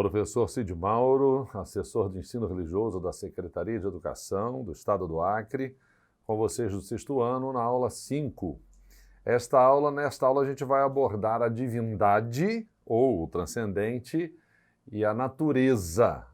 Professor Cid Mauro, assessor de ensino religioso da Secretaria de Educação do Estado do Acre, com vocês do sexto ano, na aula 5. Nesta aula a gente vai abordar a divindade, ou o transcendente, e a natureza,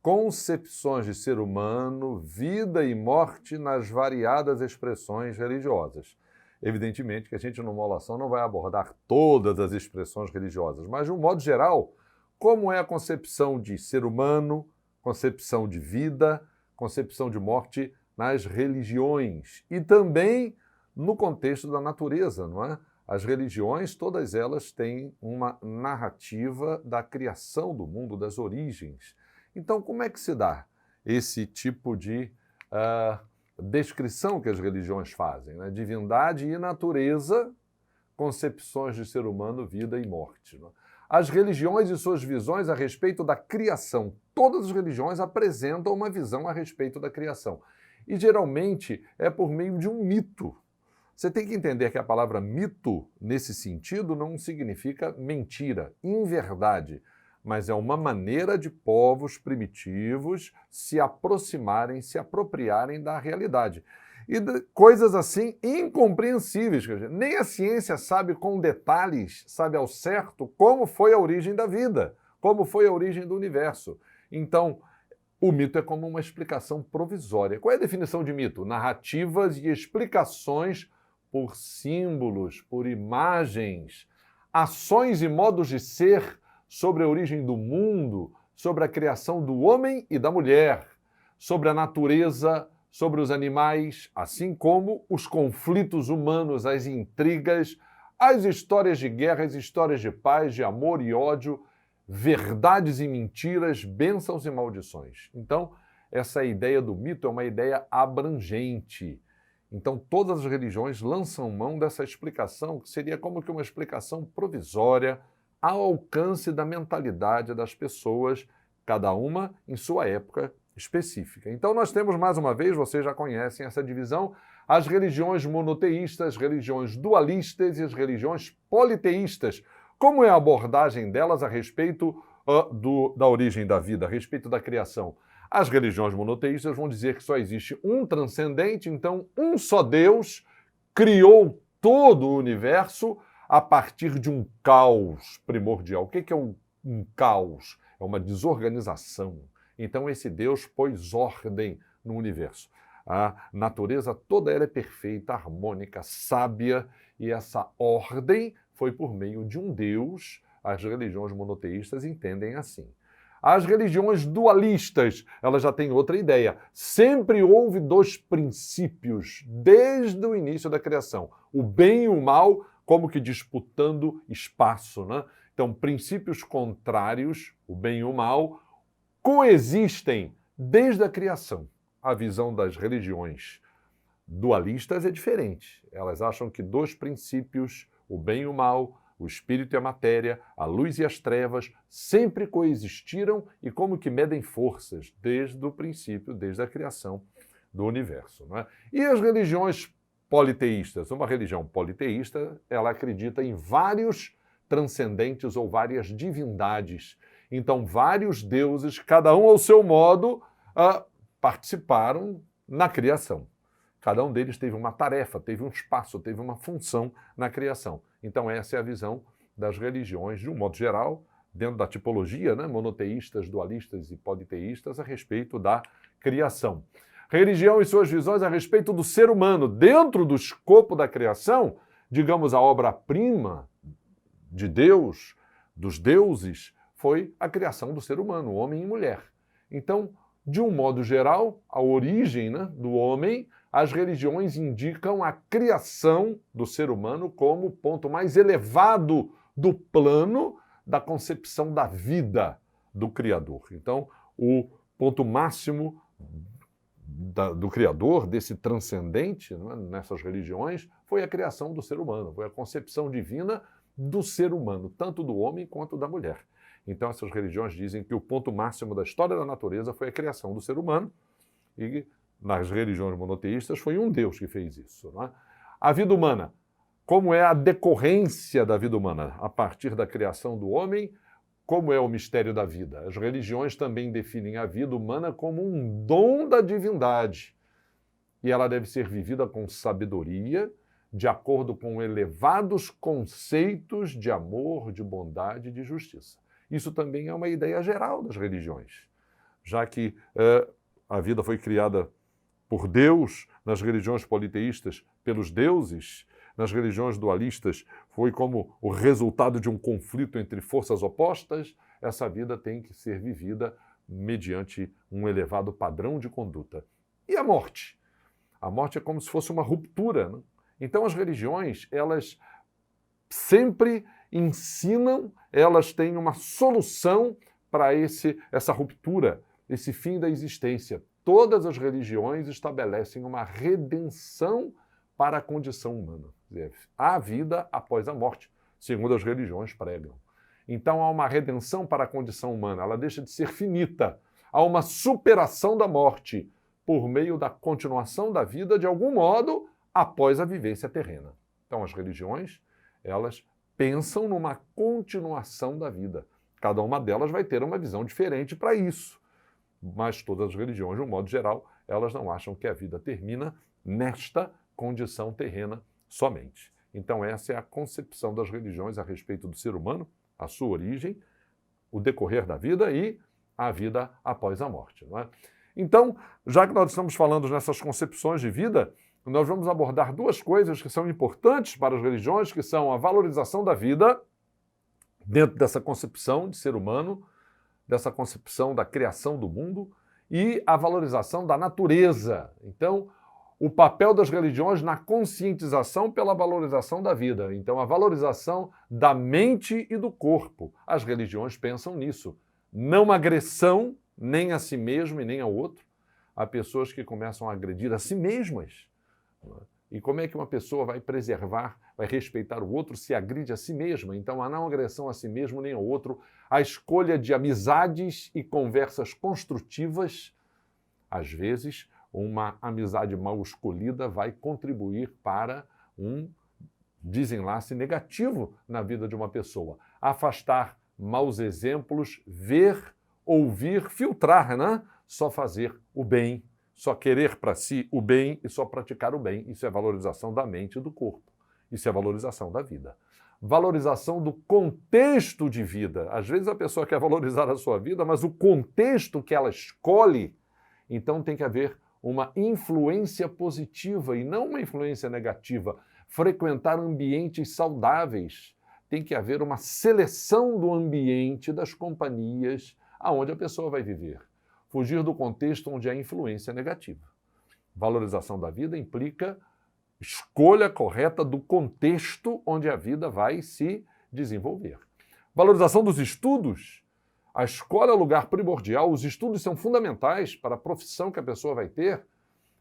concepções de ser humano, vida e morte nas variadas expressões religiosas. Evidentemente que a gente, numa aulação, não vai abordar todas as expressões religiosas, mas, de um modo geral, como é a concepção de ser humano, concepção de vida, concepção de morte nas religiões e também no contexto da natureza, não é? As religiões, todas elas têm uma narrativa da criação do mundo, das origens. Então, como é que se dá esse tipo de descrição que as religiões fazem, né? Divindade e natureza, concepções de ser humano, vida e morte, não é? As religiões e suas visões a respeito da criação. Todas as religiões apresentam uma visão a respeito da criação. E, geralmente, é por meio de um mito. Você tem que entender que a palavra mito, nesse sentido, não significa mentira, inverdade, mas é uma maneira de povos primitivos se aproximarem, se apropriarem da realidade. E coisas assim incompreensíveis. Nem a ciência sabe com detalhes, sabe ao certo como foi a origem da vida, como foi a origem do universo. Então, o mito é como uma explicação provisória. Qual é a definição de mito? Narrativas e explicações por símbolos, por imagens, ações e modos de ser sobre a origem do mundo, sobre a criação do homem e da mulher, sobre a natureza, sobre os animais, assim como os conflitos humanos, as intrigas, as histórias de guerra, as histórias de paz, de amor e ódio, verdades e mentiras, bênçãos e maldições. Então, essa ideia do mito é uma ideia abrangente. Então, todas as religiões lançam mão dessa explicação, que seria como que uma explicação provisória ao alcance da mentalidade das pessoas, cada uma em sua época específica. Então, nós temos, mais uma vez, vocês já conhecem essa divisão, as religiões monoteístas, religiões dualistas e as religiões politeístas. Como é a abordagem delas a respeito da origem da vida, a respeito da criação? As religiões monoteístas vão dizer que só existe um transcendente, então um só Deus criou todo o universo a partir de um caos primordial. O que é um caos? É uma desorganização. Então esse Deus pôs ordem no universo. A natureza toda ela é perfeita, harmônica, sábia, e essa ordem foi por meio de um Deus. As religiões monoteístas entendem assim. As religiões dualistas, elas já têm outra ideia. Sempre houve dois princípios desde o início da criação. O bem e o mal, como que disputando espaço, né? Então, princípios contrários, o bem e o mal, coexistem desde a criação. A visão das religiões dualistas é diferente. Elas acham que dois princípios, o bem e o mal, o espírito e a matéria, a luz e as trevas, sempre coexistiram e como que medem forças desde o princípio, desde a criação do universo, não é? E as religiões politeístas? Uma religião politeísta, ela acredita em vários transcendentes ou várias divindades. Então, vários deuses, cada um ao seu modo, participaram na criação. Cada um deles teve uma tarefa, teve um espaço, teve uma função na criação. Então, essa é a visão das religiões, de um modo geral, dentro da tipologia, né, monoteístas, dualistas e politeístas, a respeito da criação. Religião e suas visões a respeito do ser humano. Dentro do escopo da criação, digamos, a obra-prima de Deus, dos deuses, foi a criação do ser humano, homem e mulher. Então, de um modo geral, a origem, né, do homem, as religiões indicam a criação do ser humano como o ponto mais elevado do plano da concepção da vida do Criador. Então, o ponto máximo do Criador, desse transcendente, né, nessas religiões, foi a criação do ser humano, foi a concepção divina do ser humano, tanto do homem quanto da mulher. Então, essas religiões dizem que o ponto máximo da história da natureza foi a criação do ser humano, e nas religiões monoteístas foi um Deus que fez isso, não é? A vida humana, como é a decorrência da vida humana? A partir da criação do homem, como é o mistério da vida? As religiões também definem a vida humana como um dom da divindade. E ela deve ser vivida com sabedoria, de acordo com elevados conceitos de amor, de bondade e de justiça. Isso também é uma ideia geral das religiões, já que a vida foi criada por Deus, nas religiões politeístas, pelos deuses, nas religiões dualistas, foi como o resultado de um conflito entre forças opostas. Essa vida tem que ser vivida mediante um elevado padrão de conduta. E a morte? A morte é como se fosse uma ruptura, né? Então, as religiões, elas sempre ensinam, elas têm uma solução para essa ruptura, esse fim da existência. Todas as religiões estabelecem uma redenção para a condição humana. Há vida após a morte, segundo as religiões pregam. Então, há uma redenção para a condição humana, ela deixa de ser finita. Há uma superação da morte por meio da continuação da vida, de algum modo, após a vivência terrena. Então, as religiões, elas pensam numa continuação da vida. Cada uma delas vai ter uma visão diferente para isso. Mas todas as religiões, de um modo geral, elas não acham que a vida termina nesta condição terrena somente. Então, essa é a concepção das religiões a respeito do ser humano, a sua origem, o decorrer da vida e a vida após a morte, não é? Então, já que nós estamos falando nessas concepções de vida, nós vamos abordar duas coisas que são importantes para as religiões, que são a valorização da vida, dentro dessa concepção de ser humano, dessa concepção da criação do mundo, e a valorização da natureza. Então, o papel das religiões na conscientização pela valorização da vida. Então, a valorização da mente e do corpo. As religiões pensam nisso. Não agressão, nem a si mesmo e nem ao outro. Há pessoas que começam a agredir a si mesmas. E como é que uma pessoa vai preservar, vai respeitar o outro se agride a si mesma? Então, a não agressão a si mesmo nem ao outro, a escolha de amizades e conversas construtivas. Às vezes, uma amizade mal escolhida vai contribuir para um desenlace negativo na vida de uma pessoa. Afastar maus exemplos, ver, ouvir, filtrar, né? Só fazer o bem. Só querer para si o bem e só praticar o bem. Isso é valorização da mente e do corpo. Isso é valorização da vida. Valorização do contexto de vida. Às vezes a pessoa quer valorizar a sua vida, mas o contexto que ela escolhe, então tem que haver uma influência positiva e não uma influência negativa. Frequentar ambientes saudáveis. Tem que haver uma seleção do ambiente, das companhias, aonde a pessoa vai viver. Fugir do contexto onde há influência negativa. Valorização da vida implica escolha correta do contexto onde a vida vai se desenvolver. Valorização dos estudos. A escola é o lugar primordial, os estudos são fundamentais para a profissão que a pessoa vai ter.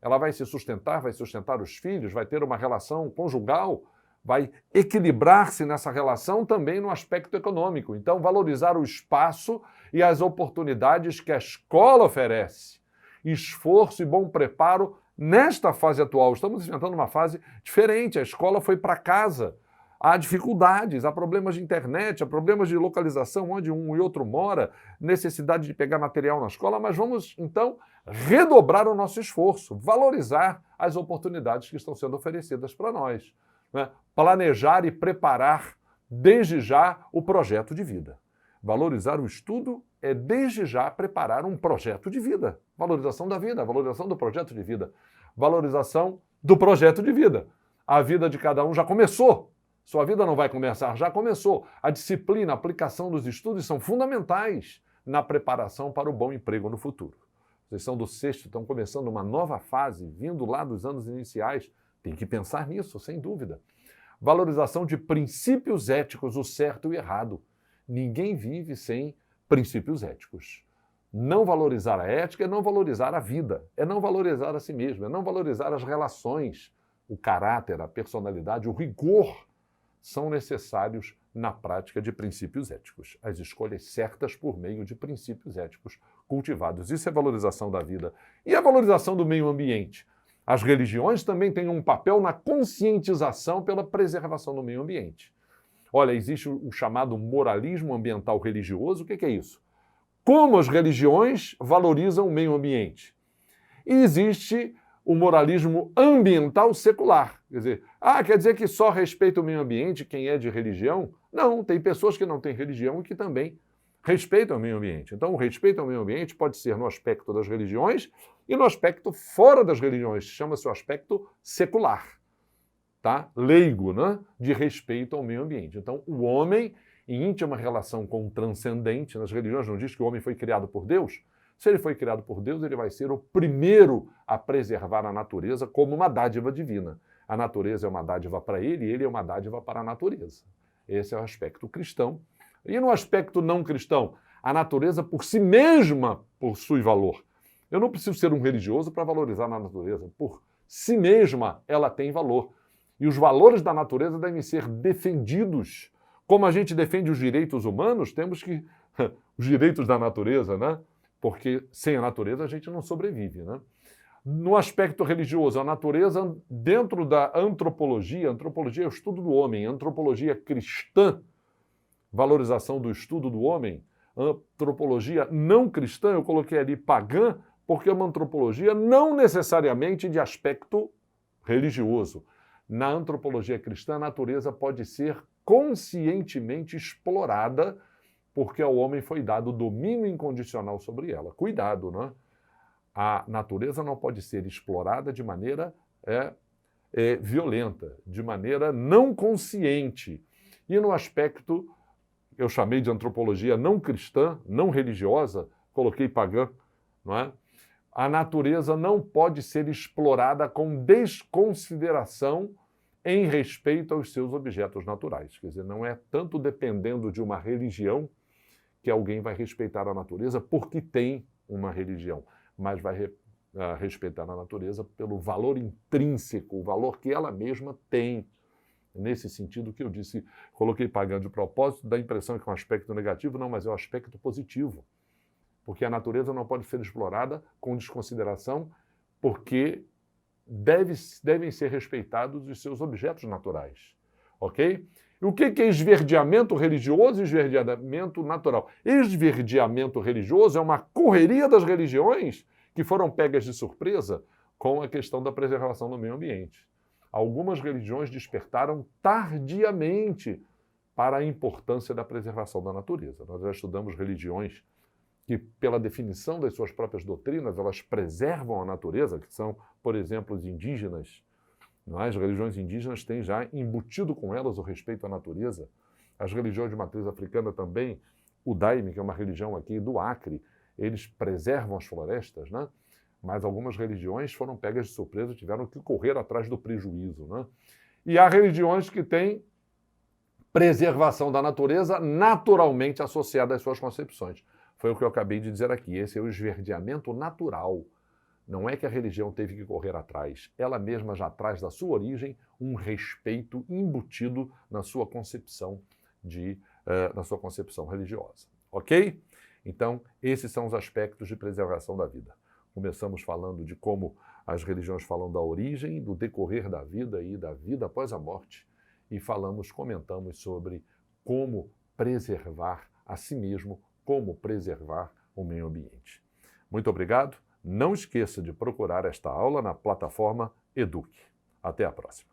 Ela vai se sustentar, vai sustentar os filhos, vai ter uma relação conjugal, vai equilibrar-se nessa relação também no aspecto econômico. Então, valorizar o espaço e as oportunidades que a escola oferece. Esforço e bom preparo nesta fase atual. Estamos enfrentando uma fase diferente. A escola foi para casa. Há dificuldades, há problemas de internet, há problemas de localização onde um e outro mora, necessidade de pegar material na escola, mas vamos, então, redobrar o nosso esforço, valorizar as oportunidades que estão sendo oferecidas para nós. Né? Planejar e preparar desde já o projeto de vida. Valorizar o estudo é desde já preparar um projeto de vida. Valorização da vida, valorização do projeto de vida. Valorização do projeto de vida. A vida de cada um já começou. Sua vida não vai começar, já começou. A disciplina, a aplicação dos estudos são fundamentais na preparação para o bom emprego no futuro. Vocês são do sexto, estão começando uma nova fase, vindo lá dos anos iniciais. Tem que pensar nisso, sem dúvida. Valorização de princípios éticos, o certo e o errado. Ninguém vive sem princípios éticos. Não valorizar a ética é não valorizar a vida, é não valorizar a si mesmo, é não valorizar as relações, o caráter, a personalidade, o rigor são necessários na prática de princípios éticos. As escolhas certas por meio de princípios éticos cultivados. Isso é valorização da vida. E a valorização do meio ambiente? As religiões também têm um papel na conscientização pela preservação do meio ambiente. Olha, existe o chamado moralismo ambiental religioso. O que é isso? Como as religiões valorizam o meio ambiente. E existe o moralismo ambiental secular. Quer dizer que só respeita o meio ambiente quem é de religião? Não, tem pessoas que não têm religião e que também respeitam o meio ambiente. Então, o respeito ao meio ambiente pode ser no aspecto das religiões e no aspecto fora das religiões. Chama-se o aspecto secular, tá? Leigo, né? De respeito ao meio ambiente. Então, o homem, em íntima relação com o transcendente, nas religiões não diz que o homem foi criado por Deus. Se ele foi criado por Deus, ele vai ser o primeiro a preservar a natureza como uma dádiva divina. A natureza é uma dádiva para ele e ele é uma dádiva para a natureza. Esse é o aspecto cristão. E no aspecto não cristão, a natureza por si mesma possui valor. Eu não preciso ser um religioso para valorizar a natureza. Por si mesma, ela tem valor. E os valores da natureza devem ser defendidos. Como a gente defende os direitos humanos, temos que... os direitos da natureza, né? Porque sem a natureza a gente não sobrevive, né? No aspecto religioso, a natureza, dentro da antropologia é o estudo do homem, antropologia cristã, valorização do estudo do homem, antropologia não cristã, eu coloquei ali pagã, porque é uma antropologia não necessariamente de aspecto religioso. Na antropologia cristã, a natureza pode ser conscientemente explorada porque ao homem foi dado domínio incondicional sobre ela. Cuidado, né? A natureza não pode ser explorada de maneira violenta, de maneira não consciente. E no aspecto, eu chamei de antropologia não cristã, não religiosa, coloquei pagã, não é? A natureza não pode ser explorada com desconsideração em respeito aos seus objetos naturais. Quer dizer, não é tanto dependendo de uma religião que alguém vai respeitar a natureza porque tem uma religião, mas vai respeitar a natureza pelo valor intrínseco, o valor que ela mesma tem. Nesse sentido que eu disse, coloquei pagã de propósito, dá a impressão que é um aspecto negativo, não, mas é um aspecto positivo. Porque a natureza não pode ser explorada com desconsideração, porque devem ser respeitados os seus objetos naturais. Ok? E o que é esverdeamento religioso e esverdeamento natural? Esverdeamento religioso é uma correria das religiões que foram pegas de surpresa com a questão da preservação do meio ambiente. Algumas religiões despertaram tardiamente para a importância da preservação da natureza. Nós já estudamos religiões que, pela definição das suas próprias doutrinas, elas preservam a natureza, que são, por exemplo, os indígenas. As religiões indígenas têm já embutido com elas o respeito à natureza. As religiões de matriz africana também, o Daime, que é uma religião aqui do Acre, eles preservam as florestas, né? Mas algumas religiões foram pegas de surpresa, tiveram que correr atrás do prejuízo, né? E há religiões que têm preservação da natureza naturalmente associada às suas concepções. Foi o que eu acabei de dizer aqui, esse é o esverdeamento natural. Não é que a religião teve que correr atrás, ela mesma já traz da sua origem um respeito embutido na sua concepção religiosa. Ok? Então, esses são os aspectos de preservação da vida. Começamos falando de como as religiões falam da origem, do decorrer da vida e da vida após a morte, e comentamos sobre como preservar a si mesmo, como preservar o meio ambiente. Muito obrigado. Não esqueça de procurar esta aula na plataforma Eduque. Até a próxima.